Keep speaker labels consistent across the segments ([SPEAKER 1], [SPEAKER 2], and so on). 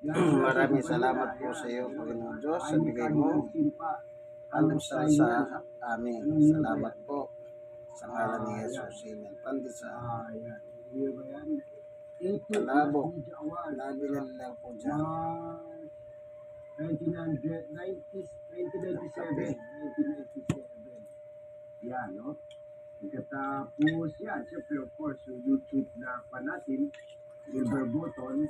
[SPEAKER 1] Maraming salamat po sa iyo, Panginoon Diyos, sa bigay mo almusal sa amin. Salamat po sa ngalan ni Jesus. Amen. Pandesal. Kalabo. Nabilan lang po dyan.
[SPEAKER 2] 1997. Yan, no? Pagkatapos yan, syempre, of course, yung YouTube na pa natin, silver button,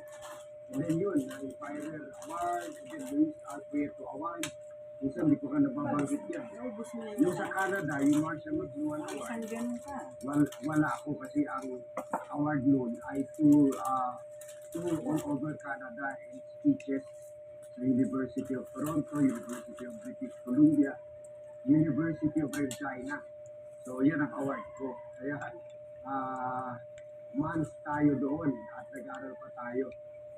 [SPEAKER 2] and then yun, Inspirer Award, and then Luis Alfredo Award. Minsan, hindi ko ka nababanggit yan. Yung sa Canada, yung Marshall McLuhan Award, wala ako kasi ang award noon ay tour all over Canada and speeches sa University of Toronto, University of British Columbia, University of Regina. So, yan ang award ko. Kaya, months tayo doon at nag-aaral pa tayo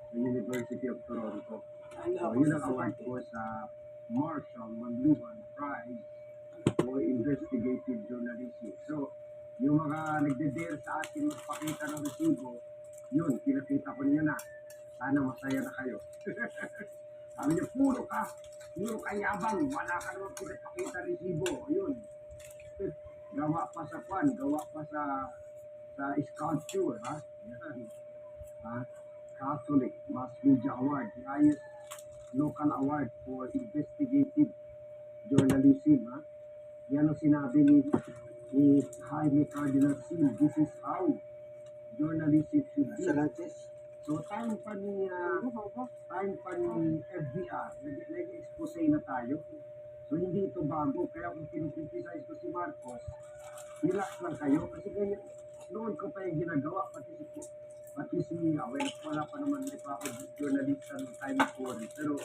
[SPEAKER 2] sa University of Toronto. So, yun ang award ko sa Marshall McLuhan Prize for Investigative Journalism. So, yung mga nagde-dare sa atin magpakita ng resibo, yun, pinakita ko niyo na. Sana masaya na kayo. Sabi niya, puro kayabang, wala ka naman pinapakita resibo. Yun. Gawa pa sa kwan, gawa pa sa sculpture, ha? Yan. Ha? Catholic Mass Media Award, the highest local award for investigative journalism, ha? Yan ang sinabi ni Jaime Cardinal Sin. This is how journalism should be. So, time pa ni FDR, nag-expose na tayo. So, hindi ito bago. Kaya kung kinukriticize ko si Marcos, relax lang kayo. Kasi ganyan, noon ko pa yung ginagawa. Pati si wala pa naman, hindi pa ako journalista ng time ko. Pero,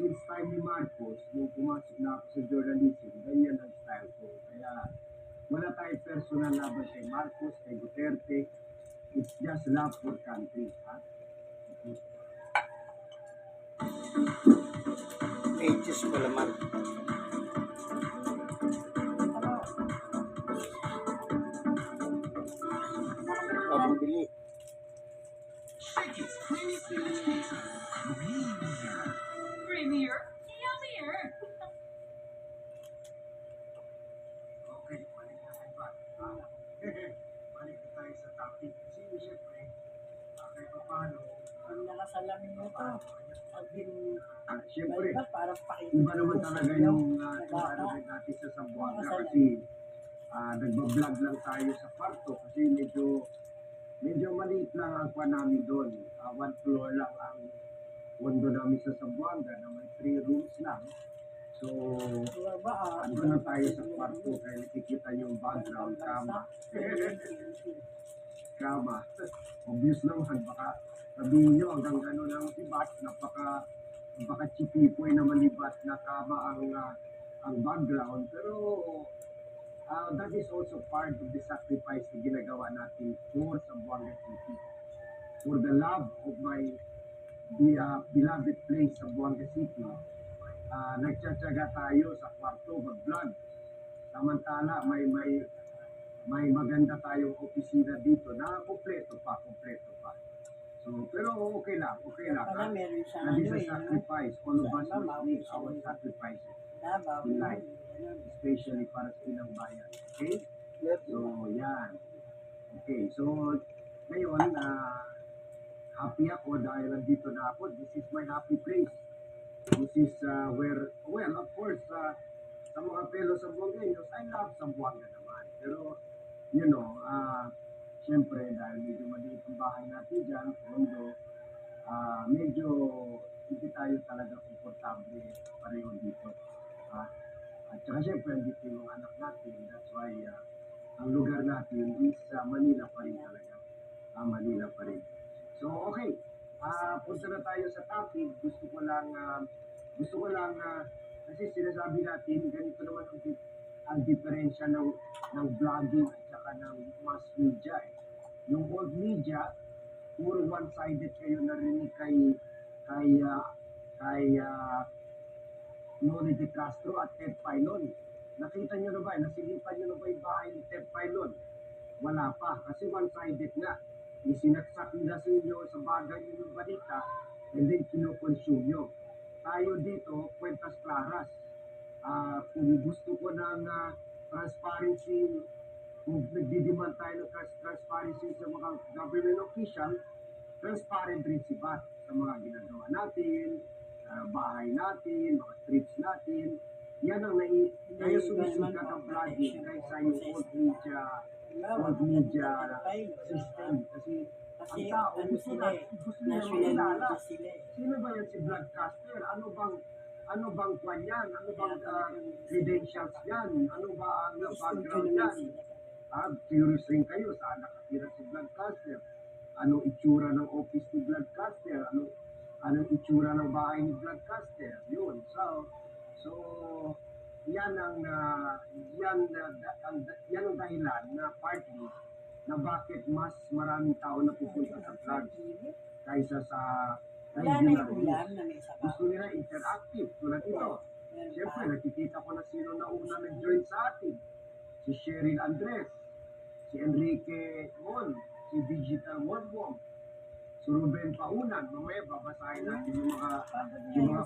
[SPEAKER 2] since time ni Marcos, nung pumasok na ako sa journalism, ganyan ang style ko. Kaya, wala tayong personal laban kay Marcos, kay Duterte. It's just love for country. Ha?
[SPEAKER 1] Ages pa naman. Pabili.
[SPEAKER 3] Premier? Yummier!
[SPEAKER 2] Okay, balik na tayo ba? Balik na tayo sa topic. Kasi siyempre, kahit pa paano,
[SPEAKER 4] Ang nakasalamin mo to, pag
[SPEAKER 2] siyempre,
[SPEAKER 4] parang pakita
[SPEAKER 2] iba naman talaga yung environment natin sa Zamboanga kasi nagbablog lang tayo sa kwarto kasi medyo maliit lang ang kwan namin doon. One floor lang ang kondo namin sa Zamboanga na may 3 rooms lang. So, ando na tayo sa kwarto kaya nakikita yung background, kama. Obvious naman, baka sabihin nyo hanggang gano'n ang libat, napaka chipipoy na malibat na kama ang background. Pero that is also part of the sacrifice na ginagawa natin for Zamboanga City. For the love of my beloved place, Zamboanga City, nagtsatsaga tayo sa kwarto, mag-vlog. Samantala, may maganda tayong opisina dito na kompleto pa. So, pero okay lang.
[SPEAKER 4] Pala meron siyang
[SPEAKER 2] That is a sacrifice. All of us must make our sacrifices in life, especially para sa ilang bayan. Okay? So, yan. Okay, so, ngayon, happy ako dahil nandito na ako. This is my happy place. This is where, well, of course, sa mga fellow Zamboangueños, I love Zamboanga naman. Pero, you know, siyempre, dahil medyo maliit ang bahay natin dyan, condo, medyo hindi tayo talaga komportable pareho dito. At saka siyempre, dito yung anak natin. That's why, ang lugar natin is Manila pa rin talaga. Manila pa rin. So, okay. Punta na tayo sa topic. Gusto ko lang, kasi sinasabi natin, ganito naman ang diferensya ng vlogging at saka ng mass media. Yung old media, puro one-sided kayo narinig kay Noli de Castro at Ted Filon. Nakita nyo na ba? Nasilipan nyo na ba yung bahay ni Ted Filon? Wala pa, kasi one-sided nga. isinaksak nila sa inyo sa bagay yung balita, and then kinukonsume nyo. Tayo dito, kwentas claras. Kung gusto ko ng transparency, kung nagdidiman tayo ng transparency sa mga government official, transparent rin si Bat sa mga ginagawa natin, bahay natin, mga trips natin. Yan ang kaya sumisikat ang vlogging kaysa yung old media system. Kasi ang
[SPEAKER 4] Kasi
[SPEAKER 2] tao
[SPEAKER 4] ano
[SPEAKER 2] gusto
[SPEAKER 4] sila eh,
[SPEAKER 2] gusto nila
[SPEAKER 4] national
[SPEAKER 2] makilala.
[SPEAKER 4] media sila eh.
[SPEAKER 2] Sino ba yan si broadcaster? Ano bang kwan yan? Ano bang credentials yan? Ano ba ang background yan? Curious rin kayo, saan nakatira si broadcaster? Anong itsura ng office ni broadcaster? Anong itsura ng bahay ni broadcaster? Yun. So yan ang dahilan na partly na bakit mas maraming tao na pupunta sa vlog kaysa sa
[SPEAKER 4] Wala na
[SPEAKER 2] regular
[SPEAKER 4] yung ulam
[SPEAKER 2] news.
[SPEAKER 4] na may sabaw.
[SPEAKER 2] Gusto nila interactive tulad ito.
[SPEAKER 4] Meron
[SPEAKER 2] Siyempre,
[SPEAKER 4] pa.
[SPEAKER 2] nakikita ko na sino na una nag-join sa atin. Si Cheryl Andres, si Enrique Mon, si Digital Monbom, si Ruben Paunan. Mamaya babasahin natin yung mga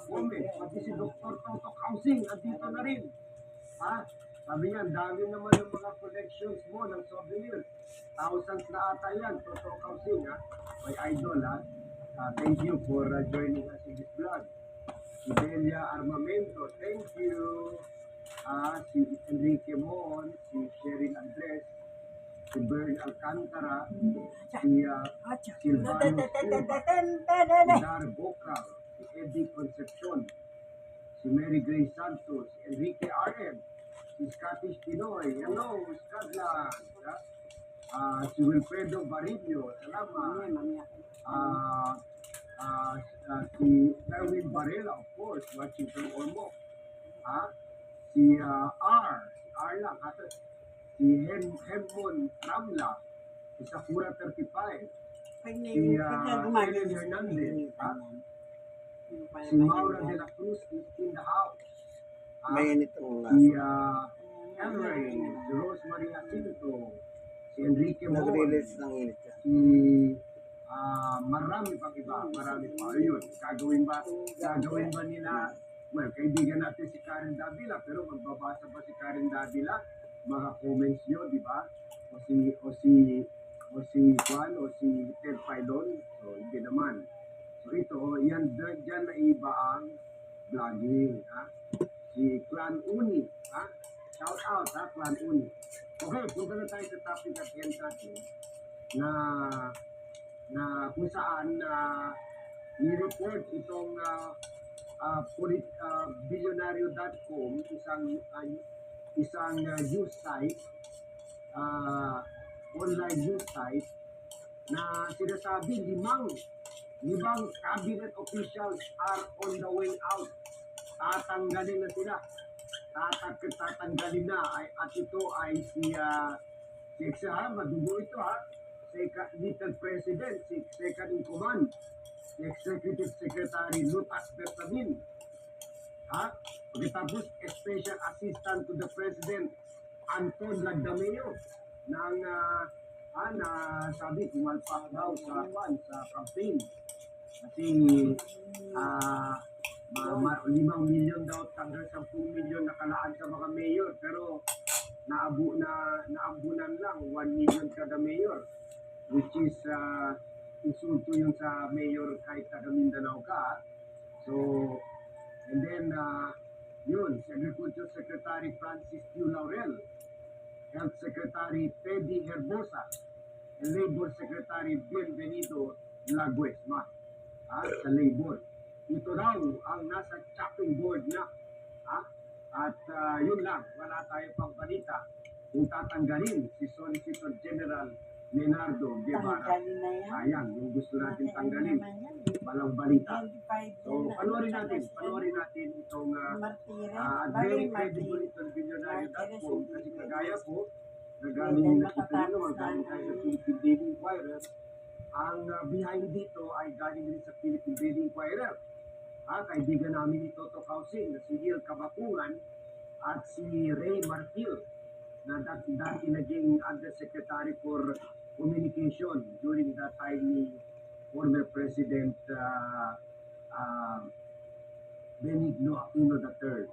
[SPEAKER 2] comments. Pati si Dr. Toto Kausing, andito na rin. Sabi niya, dami naman yung mga collections mo ng souvenirs. Thousands na ata yan, Toto Kausing. My idol. Thank you for joining us in this vlog. Si Delia Armamento, thank you. Si Enrique Mon, si Sheryl Andres, si Bern Alcantara, si Silvano Silva, si Dar Bocal, si Eddie Concepcion, si Mary Grace Santos, si Enrique RM, si Scottish Pinoy, hello, Scotland, si Wilfredo Barillo, salamat, si Erwin Varela, of course, watching from Ormoc, si R lang, si Hemon Ramla, si Sakura 35, si Helen Hernandez, si Maura de la Cruz is in the house,
[SPEAKER 1] Mainit ang
[SPEAKER 2] si Elray, si Rosemary Jacinto, si Enrique Mon,
[SPEAKER 1] nag-release ng init ka.
[SPEAKER 2] si marami pang iba, marami pa. Ayun, gagawin ba nila, well, kaibigan natin si Karen Davila, pero magbabasa ba si Karen Davila? Mga comments nyo, di ba? O si Juan, o si Ted Filon, so hindi naman. So ito, dyan na iba ang vlogging, si Clan Uni, shout out, Clan Uni. Okay, punta na tayo sa topic at end natin, na kung saan ni-report itong Billionario.com, isang news site, online news site, na sinasabi limang cabinet officials are on the way out. Tatanggalin na sila. Tatanggalin na. At ito ay si madugo ito Little President, si Second in Command, si Executive Secretary Lutas Bertamin. Pagkatapos, Special Assistant to the President, Anton Lagdameo, na sabi, kumalpak daw sa campaign. Kasi 5 milyon daw, hanggang 10 milyon nakalaan sa mga mayor, pero naambunan lang 1 million kada mayor, which is insulto yung sa mayor kahit taga Mindanao ka. So, and then, yun, si Agriculture Secretary Francis Q. Laurel, Health Secretary Teddy Herbosa, and Labor Secretary Bienvenido Laguesma, sa Labor. Ito daw ang nasa chopping board na. At yun lang, wala tayo pang balita kung tatanggalin si Solicitor General Leonardo Guevara.
[SPEAKER 4] Tanggalin na yan.
[SPEAKER 2] Ayan, yung gusto natin tanggalin.
[SPEAKER 4] Naman yan.
[SPEAKER 2] Walang balita.
[SPEAKER 4] 25
[SPEAKER 2] So,
[SPEAKER 4] yan.
[SPEAKER 2] panoorin natin itong
[SPEAKER 4] Martires.
[SPEAKER 2] very
[SPEAKER 4] Bagay
[SPEAKER 2] credible
[SPEAKER 4] Martires.
[SPEAKER 2] itong billionaire.com kasi kagaya po,
[SPEAKER 4] Then,
[SPEAKER 2] nagaling nakita
[SPEAKER 4] matatapos
[SPEAKER 2] nyo, galing
[SPEAKER 4] na
[SPEAKER 2] tayo sa
[SPEAKER 4] ang-
[SPEAKER 2] Philippine Daily Inquirer. Ang behind dito ay galing din sa Philippine Daily Inquirer. Kaibigan namin ni Toto Kausing, na si Gil Kabakungan at si Ray Martil, na dati naging Undersecretary for communication during the time ni former President Benigno Aquino III.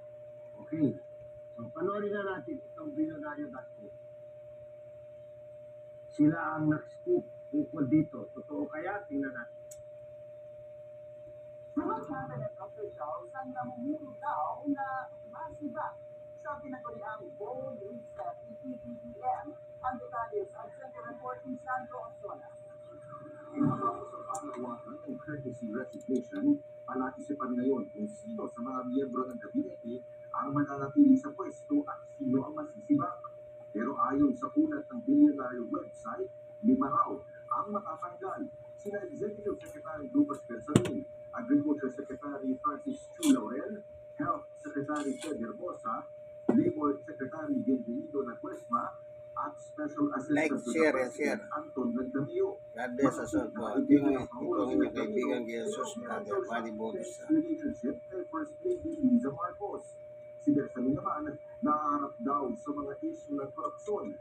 [SPEAKER 2] Okay. So, panoorin na natin itong Billionario.co. Sila ang nag-scoop ukol dito. Totoo kaya? Tingnan natin.
[SPEAKER 5] Mga cabinet officials ang namumuno daw na masiba sa pinaguriang bold reset ni PBBM. Ang detalye sa Adsente Report ni Sandro Osona.
[SPEAKER 6] Sa pangalawakan ng courtesy resignation, palaisipan ngayon kung sino sa mga miyembro ng kabinete ang mananatili sa pwesto at sino ang masisibak. Pero ayon sa ulat ng Billionaire website, 5 raw ang matatanggal. Sina Executive Secretary Lucas Bersamin, Agriculture Secretary Francis Chu Laurel, Health Secretary Ted Herbosa, Labor Secretary Bienvenido Laguesma, at Special Assistant to the
[SPEAKER 1] share,
[SPEAKER 6] President Anton Nagdamio.
[SPEAKER 1] God bless us all po. Ito ang inyong kaibigan Jesus, Brother Manny Bautista.
[SPEAKER 6] Relationship kay First Lady Liza Marcos. Si Bersamin naman, naaharap daw sa mga issue ng korupsyon